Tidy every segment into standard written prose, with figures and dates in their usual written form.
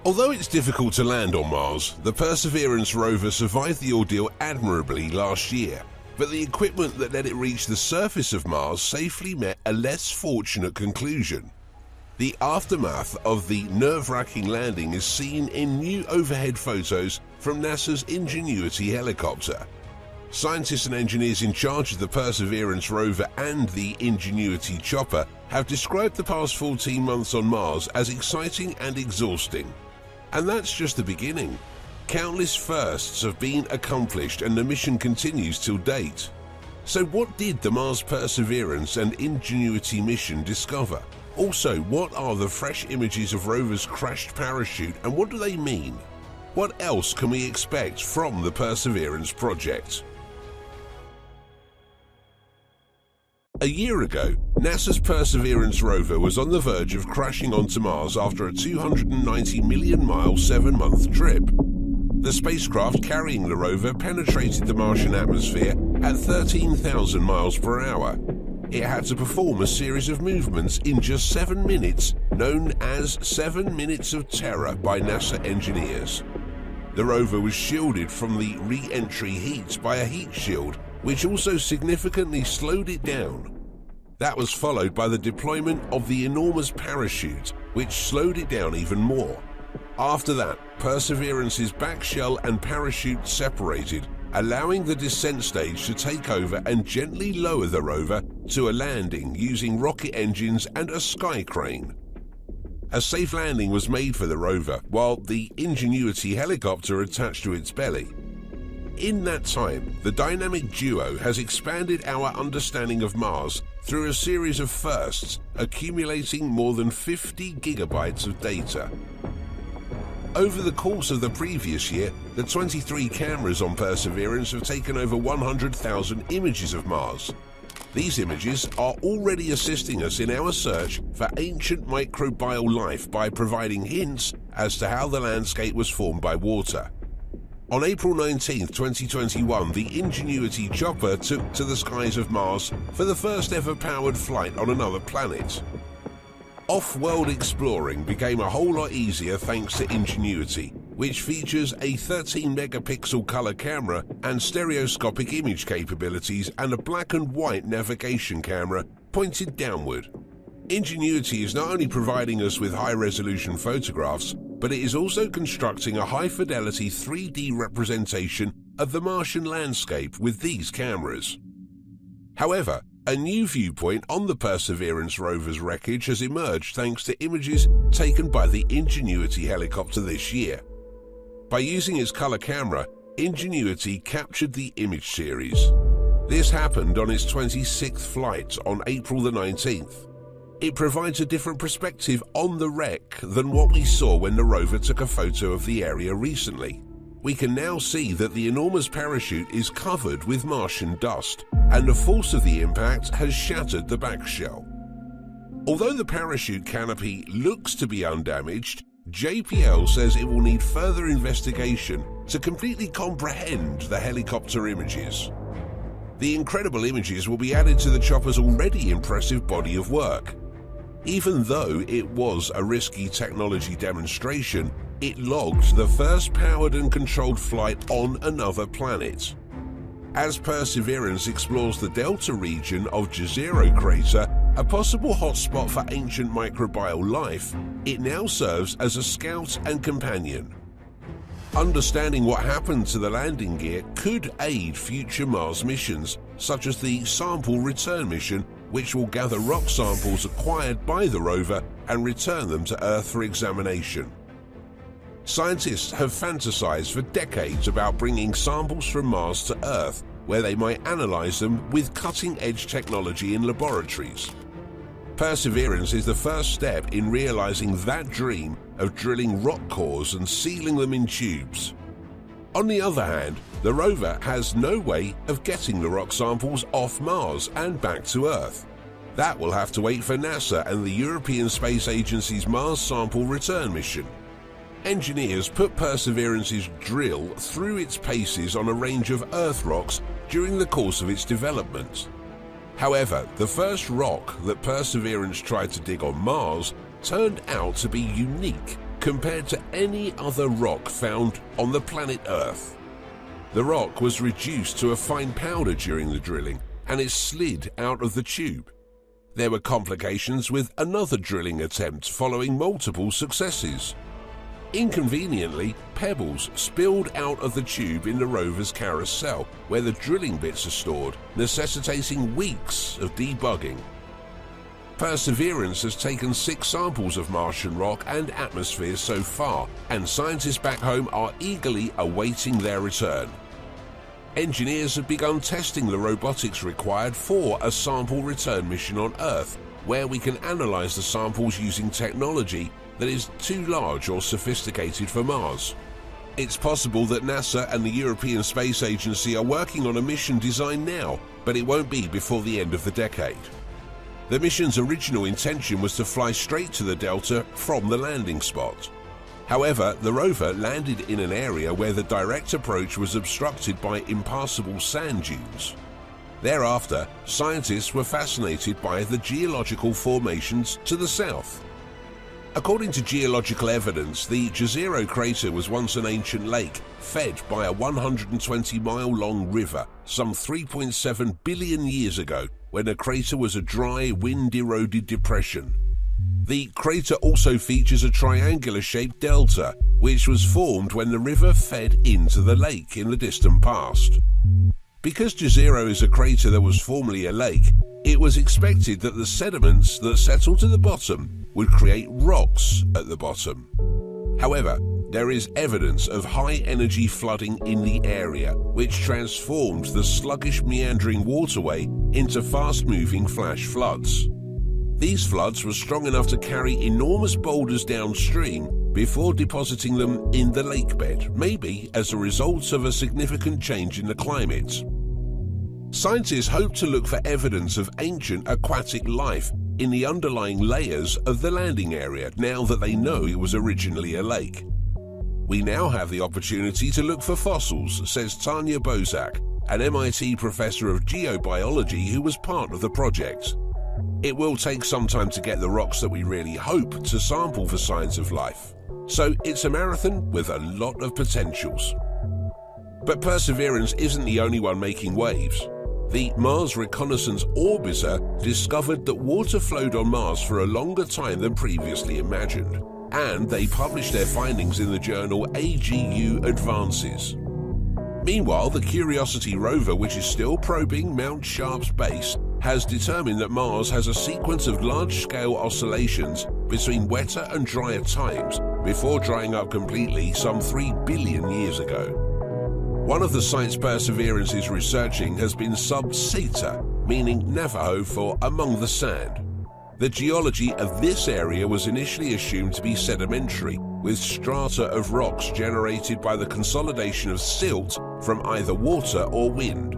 Although it's difficult to land on Mars, the Perseverance rover survived the ordeal admirably last year, but the equipment that let it reach the surface of Mars safely met a less fortunate conclusion. The aftermath of the nerve-wracking landing is seen in new overhead photos from NASA's Ingenuity helicopter. Scientists and engineers in charge of the Perseverance rover and the Ingenuity chopper have described the past 14 months on Mars as exciting and exhausting. And that's just the beginning. Countless firsts have been accomplished and the mission continues till date. So what did the Mars Perseverance and Ingenuity mission discover? Also, what are the fresh images of Rover's crashed parachute and what do they mean? What else can we expect from the Perseverance project? A year ago, NASA's Perseverance rover was on the verge of crashing onto Mars after a 290 million-mile 7-month trip. The spacecraft carrying the rover penetrated the Martian atmosphere at 13,000 miles per hour. It had to perform a series of movements in just 7 minutes, known as 7 minutes of terror by NASA engineers. The rover was shielded from the re-entry heat by a heat shield, which also significantly slowed it down. That was followed by the deployment of the enormous parachute, which slowed it down even more. After that, Perseverance's back shell and parachute separated, allowing the descent stage to take over and gently lower the rover to a landing using rocket engines and a sky crane. A safe landing was made for the rover, while the Ingenuity helicopter attached to its belly. In that time, the dynamic duo has expanded our understanding of Mars through a series of firsts, accumulating more than 50 gigabytes of data. Over the course of the previous year, the 23 cameras on Perseverance have taken over 100,000 images of Mars. These images are already assisting us in our search for ancient microbial life by providing hints as to how the landscape was formed by water. On April 19, 2021, the Ingenuity chopper took to the skies of Mars for the first ever powered flight on another planet. Off-world exploring became a whole lot easier thanks to Ingenuity, which features a 13-megapixel color camera and stereoscopic image capabilities and a black and white navigation camera pointed downward. Ingenuity is not only providing us with high-resolution photographs, but it is also constructing a high-fidelity 3D representation of the Martian landscape with these cameras. However, a new viewpoint on the Perseverance rover's wreckage has emerged thanks to images taken by the Ingenuity helicopter this year. By using its color camera, Ingenuity captured the image series. This happened on its 26th flight on April the 19th. It provides a different perspective on the wreck than what we saw when the rover took a photo of the area recently. We can now see that the enormous parachute is covered with Martian dust, and the force of the impact has shattered the back shell. Although the parachute canopy looks to be undamaged, JPL says it will need further investigation to completely comprehend the helicopter images. The incredible images will be added to the chopper's already impressive body of work. Even though it was a risky technology demonstration, it logged the first powered and controlled flight on another planet. As Perseverance explores the delta region of Jezero crater, a possible hotspot for ancient microbial life, it now serves as a scout and companion. Understanding what happened to the landing gear could aid future Mars missions, such as the Sample Return mission, which will gather rock samples acquired by the rover and return them to Earth for examination. Scientists have fantasized for decades about bringing samples from Mars to Earth, where they might analyze them with cutting-edge technology in laboratories. Perseverance is the first step in realizing that dream of drilling rock cores and sealing them in tubes. On the other hand, the rover has no way of getting the rock samples off Mars and back to Earth. That will have to wait for NASA and the European Space Agency's Mars Sample Return mission. Engineers put Perseverance's drill through its paces on a range of Earth rocks during the course of its development. However, the first rock that Perseverance tried to dig on Mars turned out to be unique compared to any other rock found on the planet Earth. The rock was reduced to a fine powder during the drilling, and it slid out of the tube. There were complications with another drilling attempt following multiple successes. Inconveniently, pebbles spilled out of the tube in the rover's carousel, where the drilling bits are stored, necessitating weeks of debugging. Perseverance has taken 6 samples of Martian rock and atmosphere so far, and scientists back home are eagerly awaiting their return. Engineers have begun testing the robotics required for a sample return mission on Earth, where we can analyze the samples using technology that is too large or sophisticated for Mars. It's possible that NASA and the European Space Agency are working on a mission design now, but it won't be before the end of the decade. The mission's original intention was to fly straight to the Delta from the landing spot. However, the rover landed in an area where the direct approach was obstructed by impassable sand dunes. Thereafter, scientists were fascinated by the geological formations to the south. According to geological evidence, the Jezero crater was once an ancient lake fed by a 120-mile-long river some 3.7 billion years ago, when the crater was a dry, wind-eroded depression. The crater also features a triangular-shaped delta, which was formed when the river fed into the lake in the distant past. Because Jezero is a crater that was formerly a lake, it was expected that the sediments that settled to the bottom would create rocks at the bottom. However, there is evidence of high-energy flooding in the area, which transformed the sluggish meandering waterway into fast-moving flash floods. These floods were strong enough to carry enormous boulders downstream before depositing them in the lakebed, maybe as a result of a significant change in the climate. Scientists hope to look for evidence of ancient aquatic life in the underlying layers of the landing area now that they know it was originally a lake. We now have the opportunity to look for fossils, says Tanya Bozak, an MIT professor of geobiology who was part of the project. It will take some time to get the rocks that we really hope to sample for signs of life. So it's a marathon with a lot of potentials. But Perseverance isn't the only one making waves. The Mars Reconnaissance Orbiter discovered that water flowed on Mars for a longer time than previously imagined, and they published their findings in the journal AGU Advances. Meanwhile, the Curiosity rover, which is still probing Mount Sharp's base, has determined that Mars has a sequence of large-scale oscillations between wetter and drier times before drying up completely some 3 billion years ago. One of the sites Perseverance is researching has been sub-Seta, meaning Navajo for among the sand. The geology of this area was initially assumed to be sedimentary, with strata of rocks generated by the consolidation of silt from either water or wind.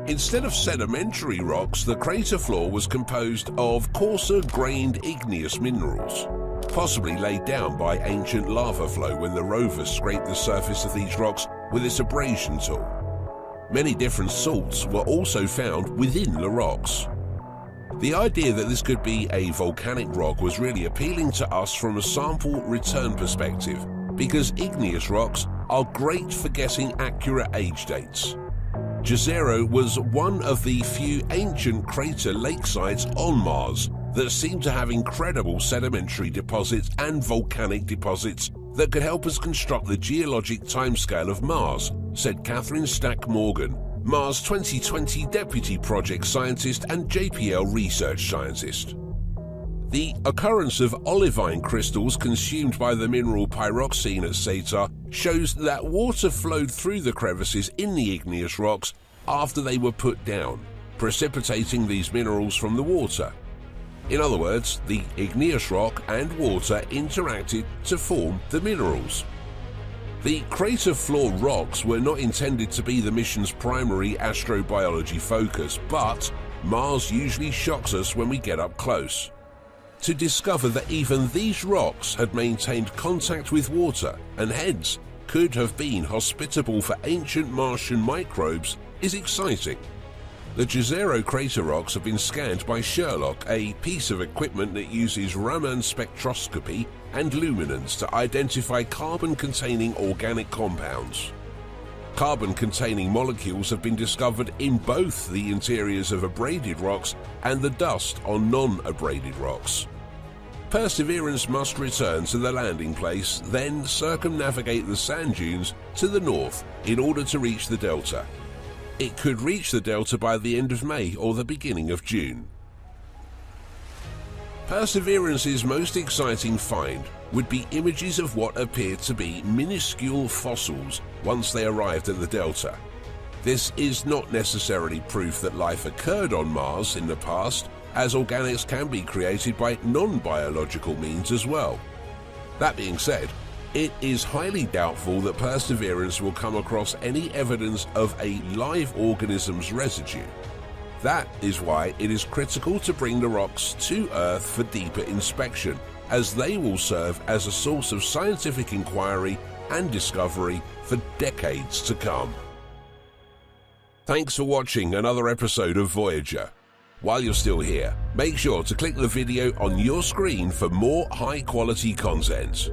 Instead of sedimentary rocks, the crater floor was composed of coarser-grained igneous minerals, possibly laid down by ancient lava flow when the rover scraped the surface of these rocks with its abrasion tool. Many different salts were also found within the rocks. The idea that this could be a volcanic rock was really appealing to us from a sample return perspective, because igneous rocks are great for getting accurate age dates. Jezero was one of the few ancient crater lakesides on Mars that seem to have incredible sedimentary deposits and volcanic deposits that could help us construct the geologic timescale of Mars, said Catherine Stack-Morgan, Mars 2020 Deputy Project Scientist and JPL Research Scientist. The occurrence of olivine crystals consumed by the mineral pyroxene at Seta shows that water flowed through the crevices in the igneous rocks after they were put down, precipitating these minerals from the water. In other words, the igneous rock and water interacted to form the minerals. The crater floor rocks were not intended to be the mission's primary astrobiology focus, but Mars usually shocks us when we get up close. To discover that even these rocks had maintained contact with water and hence could have been hospitable for ancient Martian microbes is exciting. The Jezero crater rocks have been scanned by Sherlock, a piece of equipment that uses Raman spectroscopy and luminance to identify carbon-containing organic compounds. Carbon-containing molecules have been discovered in both the interiors of abraded rocks and the dust on non-abraded rocks. Perseverance must return to the landing place, then circumnavigate the sand dunes to the north in order to reach the delta. It could reach the delta by the end of May or the beginning of June. Perseverance's most exciting find would be images of what appeared to be minuscule fossils once they arrived at the delta. This is not necessarily proof that life occurred on Mars in the past, as organics can be created by non-biological means as well. That being said, it is highly doubtful that Perseverance will come across any evidence of a live organism's residue. That is why it is critical to bring the rocks to Earth for deeper inspection, as they will serve as a source of scientific inquiry and discovery for decades to come. Thanks for watching another episode of Voyager. While you're still here, make sure to click the video on your screen for more high-quality content.